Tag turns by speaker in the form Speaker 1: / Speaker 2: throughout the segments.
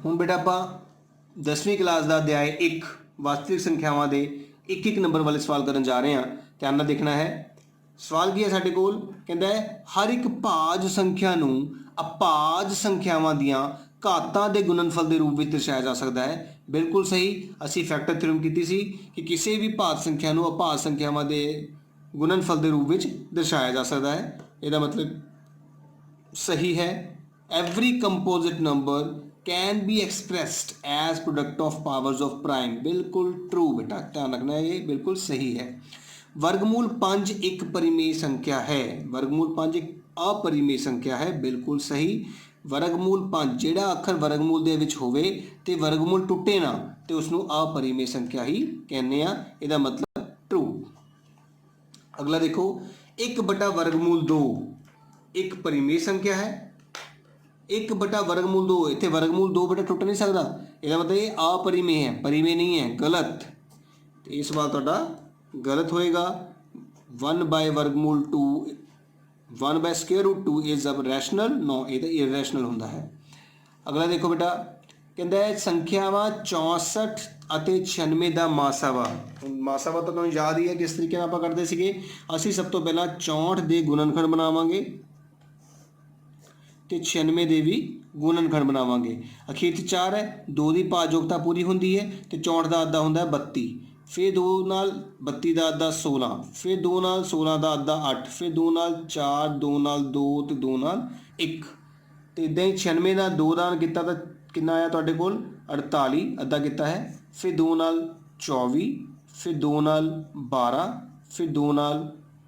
Speaker 1: ਹੁਣ बेटा ਆਪਾਂ 10वीं क्लास का अध्याय 1 वास्तविक संख्यावां दे एक एक नंबर वाले सवाल करन जा रहे हैं। ध्यान नाल देखना है। सवाल की है साडे कोल, कहंदा है हर एक भाज संख्या नूं अभाज संख्यावां दियां घातां दे गुणनफल के रूप में दर्शाया जा सकता है। बिल्कुल सही। असी फैक्टर थ्योरम की सी कि किसी भी भाज संख्या नूं अभाज संख्यावां दे गुणनफल के रूप में दर्शाया जा सकता है। इसका मतलब सही है। Every composite number can be expressed as product of powers of prime. बिल्कुल ट्रू बेटा, ध्यान रखना है, ये बिल्कुल सही है। वर्गमूल 5 एक परिमेय संख्या है। वर्गमूल 5 एक अपरिमेय संख्या है। बिल्कुल सही। वर्गमूल 5 ਜਿਹੜਾ ਅੱਖਰ वर्गमूल ਦੇ ਵਿੱਚ ਹੋਵੇ ਤੇ वर्गमूल ਟੁੱਟੇ ਨਾ ਤੇ ਉਸ ਨੂੰ अपरिमेय संख्या ही ਕਹਿੰਦੇ ਆ। ਇਹਦਾ मतलब ट्रू। अगला देखो, 1/वर्गमूल 2 एक परिमेय संख्या है। 1/वर्गमूल 2, इतने वर्गमूल 2 बेटा टुट नहीं सकता। इसका मतलब ये अपरिमेय है, परिमेय नहीं है। गलत। तो ये सवाल तुहाडा गलत होएगा। 1/वर्गमूल 2, 1/√2 इज अब रैशनल, नो ये तो इरैशनल होंदा है। अगला देखो बेटा, कहता है संख्यावां 64 ਅਤੇ 96 ਦਾ ਮਾਸਾਵਾ। ਮਾਸਾਵਾ ਤਾਂ ਤੁਹਾਨੂੰ याद ही है किस तरीके ਨਾਲ ਆਪਾਂ ਕਰਦੇ ਸੀਗੇ। ਅਸੀਂ ਸਭ ਤੋਂ ਪਹਿਲਾਂ 64 ਦੇ ਗੁਣਨਖੰਡ ਬਣਾਵਾਂਗੇ ਤੇ 96 ਦੇ ਵੀ ਗੁਣਨਖੰਡ ਬਣਾਵਾਂਗੇ। ਅਖੀਰ 'ਚ 4 है, 2 ਦੀ ਭਾਜਯੋਗਤਾ ਪੂਰੀ ਹੁੰਦੀ ਹੈ ਤੇ 64 ਦਾ ਅੱਧਾ ਹੁੰਦਾ ਹੈ 32। फिर 2 ਨਾਲ 32 ਦਾ ਅੱਧਾ 16, फिर 2 ਨਾਲ 16 ਦਾ ਅੱਧਾ 8, फिर 2 ਨਾਲ 4, 2 ਨਾਲ 2 ਤੇ 2 ਨਾਲ 1। ਤੇ ਇਦਾਂ ਹੀ 96 ਦਾ 2 ਦਾ ਕੀਤਾ ਤਾਂ कितना आया तुहाडे कोल 48, अद्धा किता है। फिर 2 नाल 24, फिर 2 नाल 12, फिर 2 नाल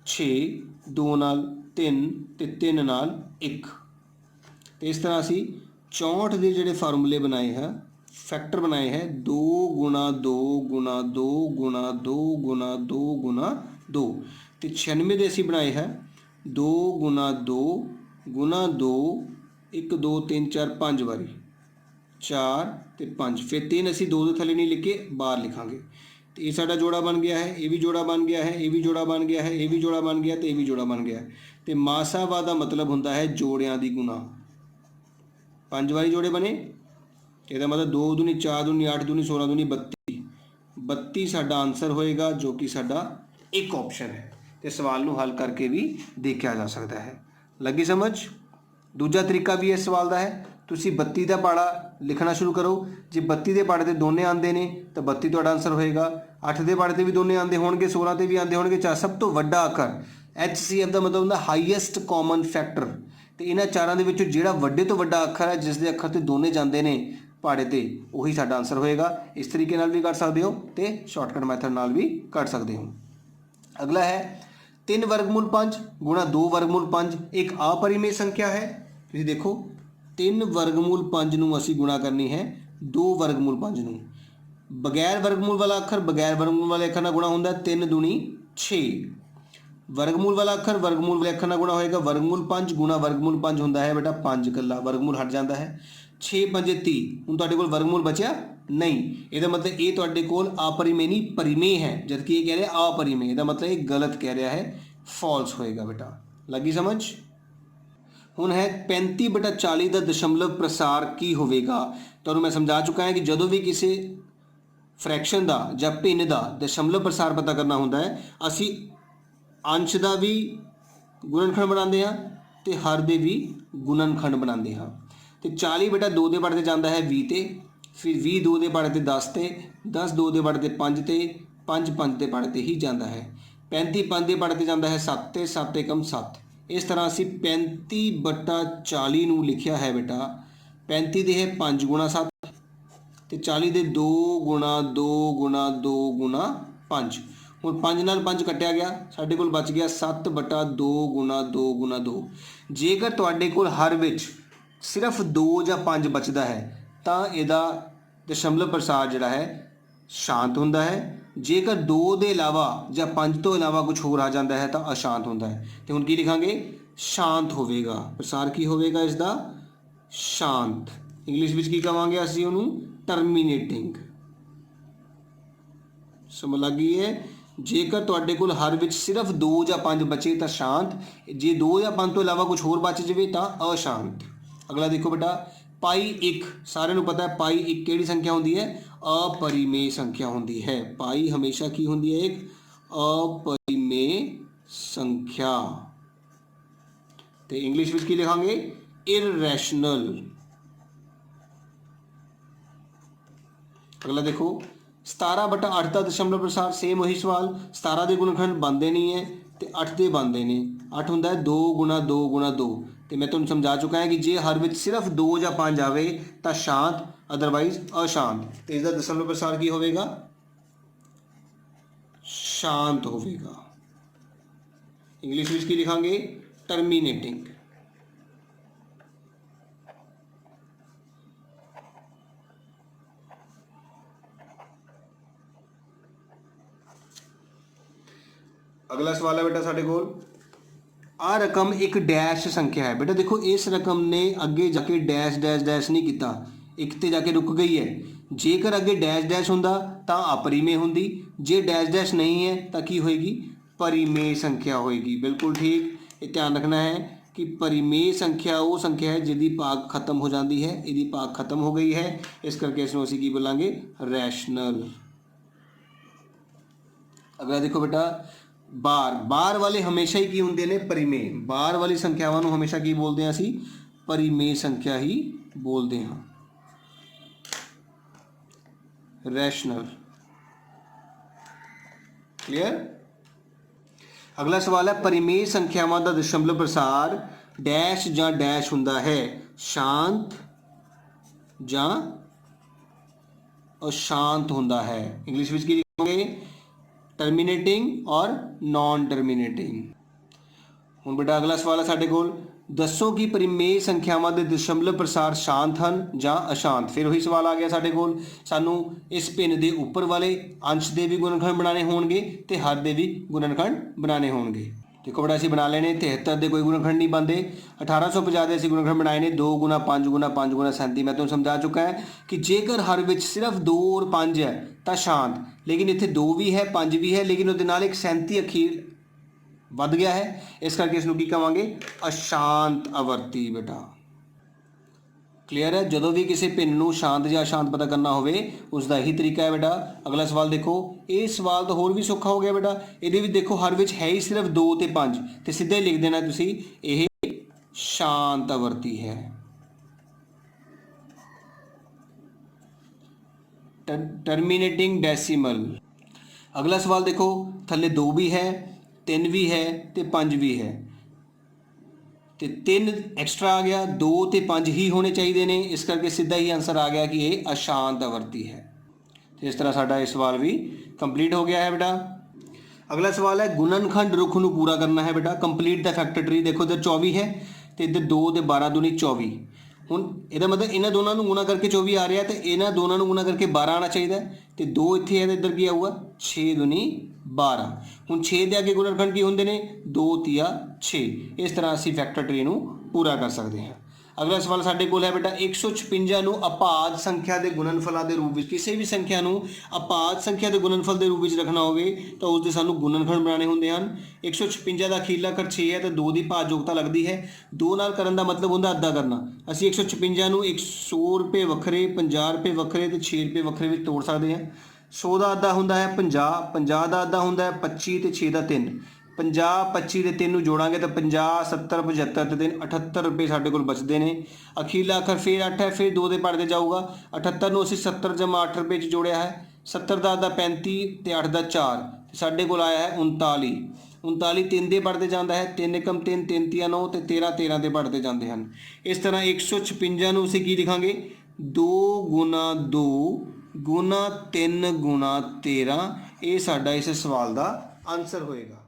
Speaker 1: 6, 2 नाल 3 ते 3 नाल 1। तो इस तरह असी 64 के जोड़े फार्मूले बनाए हैं, फैक्टर बनाए हैं 2 गुणा 2 गुणा 2 गुणा 2 गुणा 2 गुणा 2। तो 96 के असी बनाए हैं 2 गुणा 2 गुणा 2, 1 2 3 4 5 बारी 4 ਤੇ 5। फिर 3 असी 2 ਦੇ थले नहीं लिखे, बाहर लिखांगे। तो ये साडा जोड़ा बन गया है, ये भी जोड़ा बन गया है, ये भी जोड़ा बन गया है, ये भी जोड़ा बन गया, तो ये भी जोड़ा बन गया। तो मासावा का मतलब होंदा है जोड़ियां दी गुणा। 5 वारी जोड़े बने, इसका मतलब 2 दूनी 4 दूनी 8 दूनी 16 दूनी 32। 32 साडा आंसर होएगा, जो कि साडा एक ऑप्शन है। तो सवाल नूं हल करके भी देखा जा सकता है। लगी समझ? दूजा तरीका भी इस सवाल का है, तुसी 32 का पाड़ा लिखना शुरू करो। जे 32 के पाड़े तो दोने आते हैं तो 32 तुहाडा आंसर होएगा। 8 के पाड़े तो भी दोने आते होणगे, 16 ते भी आते होणगे। सब तो वड्डा अखर HCF का मतलब होंदा हाईएस्ट कॉमन फैक्टर। तो इन्हां चारां दे विचों जिहड़ा वड्डे तो वड्डा अखर है, जिस दे अखर ते दोने जाते हैं पाड़े ते, उही साडा आंसर होएगा। इस तरीके नाल भी कर सकते हो तो शॉर्टकट मैथड नाल भी कर सकते हो। अगला है 3 वर्गमूल 5 गुणा 2 वर्गमूल 5 एक अपरिमेय संख्या है। तुसीं देखो 3 वर्गमूल 5 नूं असीं गुणा करनी है 2 वर्गमूल 5 नूं। बगैर वर्गमूल वाला अखर बगैर वर्गमूल वाले अखर नाल गुणा होंदा 3 दूनी 6। वर्गमूल वाला अखर वर्गमूल वाले अखर नाल गुणा होएगा वर्गमूल 5 गुणा वर्गमूल 5 होंदा है बेटा 5 कल्ला, वर्गमूल हट जाता है। 6 5 30। हुण तुहाडे कोल वर्गमूल बचिया नहीं। इसका मतलब ये तुहाडे कोल अपरिमेय नहीं परिमेय है, जबकि ये कह रहा है अपरिमेय। इसका मतलब ये गलत कह रहा है, फॉल्स होएगा बेटा। लगी समझ? हुण है 35/40 का दशमलव प्रसार की होवेगा। तो मैं समझा चुका है कि जदों भी किसी फ्रैक्शन का या भिन्न का दशमलव प्रसार पता करना होंदा है, असी अंश का भी गुणनखंड बनाते हैं तो हर दे भी गुणनखंड बनाते हैं। तो 40/2 के पढ़ते जाता है 20 ते, फिर 20 2 के पढ़ते 10 ते, 10 2 के पढ़ते 5 ते, 5 5 के पढ़ते ही जाता है। 35 5 के पढ़ते जाता है 7 ते, 7 एकम 7। इस तरह असी 35/40 नूं लिखिया है बेटा। 35 दे है 5 गुणा 7 तो 40 दे 2 गुणा 2 गुणा 2 गुणा 5। हुण 5 नाल 5 कट्टिया गया, साडे कोल बच गया 7/2 गुणा 2 गुणा 2। जेकर तुहाडे कोल हर विच सिर्फ 2 या 5 बचदा है तो इहदा दशमलव प्रसार जिहड़ा है शांत होंदा है। जेकर 2 के इलावा या 5 तो इलावा कुछ होर आ जाता है तो अशांत होता है। तो हुण की लिखांगे? शांत होवेगा। प्रसार की होवेगा इसका? शांत। इंग्लिश में की कहांगे असीं उहनूं? टर्मीनेटिंग। समझ लग गई है? जेकर तुहाडे कोल हर विच सिर्फ 2 या 5 बचे तो शांत, जे 2 या 5 तो इलावा कुछ होर बच जाए तो अशांत। अगला देखो बेटा ਪਾਈ 1 ਸਾਰਿਆਂ ਨੂੰ ਪਤਾ ਹੈ ਪਾਈ 1 ਕਿਹੜੀ ਸੰਖਿਆ ਹੁੰਦੀ ਹੈ अपरिमेय संख्या होती है। पाई हमेशा की होती है एक अपरिमेय संख्या। तो इंग्लिश में की लिखांगे इररेशनल। अगला देखो 17/8 का दशमलव प्रसार सेम वही सवाल। 17 के गुणनखंड बनते नहीं है तो 8 के बनते हैं। 8 होंगे 2 गुणा 2 गुणा 2। तो मैं तुहानूं समझा चुका है कि जे हर विच सिर्फ 2 या 5 आवे तो शांत अदरवाइज अशांत। तो इसका दशमलव प्रसार की होगा शांत होगा। इंग्लिश में की लिखांगे टर्मिनेटिंग। अगला सवाल है बेटा साढ़े कोल आ रकम एक डैश संख्या है। बेटा देखो इस रकम ने अगे जाके डैश डैश डैश नहीं किया, एक ते जाके रुक गई है। जेकर अगे डैश डैश होंदा तो अपरिमेय होंदी, जे डैश डैश नहीं है तो की होएगी परिमेय संख्या होएगी। बिल्कुल ठीक, ये ध्यान रखना है कि परिमेय संख्या वो संख्या है जिहदी भाग खत्म हो जाती है, इहदी भाग खत्म हो गई है, इस करके इसनूं असीं की बोलांगे रैशनल। अगला देखो बेटा बार बार वाले हमेशा ही की होंदे ने परिमेय। बार वाली संख्यावां नूं हमेशा की बोलते हैं असीं परिमेय संख्या ही बोलते हैं, रैशनल। क्लियर। अगला सवाल है परिमेय संख्यावां दा दशमलव प्रसार डैश जां डैश हुंदा है, शांत जां अशांत हुंदा है। इंग्लिश में की लिखोगे टर्मिनेटिंग और नॉन टर्मिनेटिंग। हुण बेटा अगला सवाल है साडे कोल दसो कि परिमेय संख्यावां दे दशमलव प्रसार शांत हैं जां अशांत। फिर वही सवाल आ गया साडे कोल, सानू इस भिन्न दे उपर वाले अंश दे भी गुणनखंड बनाने होणगे ते हर दे भी गुणनखंड बनाने होणगे। देखो बेटा असीं बना लेने 73 के कोई गुणनखंड नहीं बनते, 1850 के असीं गुणनखंड बनाए ने 2 गुना 5 गुना 5 गुना 37। मैं तुहानूं समझा चुका है कि जेकर हर विच सिर्फ 2 और 5 है तो शांत, लेकिन इत्थे 2 भी है 5 भी है, लेकिन उहदे नाल एक 37 अखीर वध गया है, इस करके इसनूं की कहांगे अशांत आवर्ती। बेटा क्लियर है। जदों भी किसी भिन्न नूं शांत या अशांत पता करना होवे उसका यही तरीका है बेटा। अगला सवाल देखो, ये सवाल तो होर भी सौखा हो गया बेटा। ये देखो हर विच है ही सिर्फ 2 ते 5, तो सीधा ही लिख देना तुसी ये शांत आवर्ती है। Terminating decimal. अगला सवाल देखो थल्ले 2 भी है 3 भी है तो 5 भी है, तो 3 एक्सट्रा आ गया, 2 ते 5 ही होने चाहिए ने, इस करके सीधा ही आंसर आ गया कि ये अशांत आवर्ती है। तो इस तरह साडा ये सवाल भी कंप्लीट हो गया है बेटा। अगला सवाल है गुणनखंड रुख नूं पूरा करना है बेटा। Complete the factor tree. देखो इधर 24 है तो इधर 2 ते 12 दूनी 24। हुण इहदा मतलब इन्हां दोनों नूं गुणा करके 24 आ रहा है, तो इन्हां दोनों नूं गुणा करके 12 आना चाहिए। तो 2 इत्थे है तो इधर की आऊगा 6 दूनी 12। हुण 6 दे अगे गुणनखंड की होंदे ने 2 तिया 6। इस तरह असीं फैक्टर ट्री नूं पूरा कर सकते हैं। अगला सवाल साडे कोल है बेटा 156 नूं अपाद संख्या के गुणनफलों के रूप में, किसी भी संख्या नूं अपाद संख्या के गुणनफल के रूप में रखना होवे तो उसके सानूं गुणनखंड बनाने होंदे हन। 156 का अखीरला अखर 6 है तो 2 की भाजयोगता लगती है। 2 नाल करन दा मतलब हुंदा अद्धा करना। असीं 156 नूं 100 रुपये वखरे 50 रुपये वखरे तो 6 रुपये वखरे भी तोड़ सकते हैं। 100 का अद्धा हुंदा है 50, 50 का अद्धा हुंदा है 25 तो 6 का 3। 50 25 के 3 जोड़ांगे तो 50 70 75 ते 78 रुपये साढ़े कोल बचते हैं। अखीरला अखर फिर 8 है, फिर 2 दे पढ़ते जाऊगा। 78 नूं असीं 70 जमा 8 रुपये जोड़िया है। 70 का अद्धा 35 तो 8 का 4, साढ़े कोल आया है 39। 39 3 दे पढ़ते जाता है, 3 एकम 3 3 तिया 9 तो 13 13 दे पढ़ते जाते हैं। इस तरह 156 नूं असीं की लिखांगे 2 गुना 2 गुना 3 गुना 13। ये साडा इस सवाल का आंसर होएगा।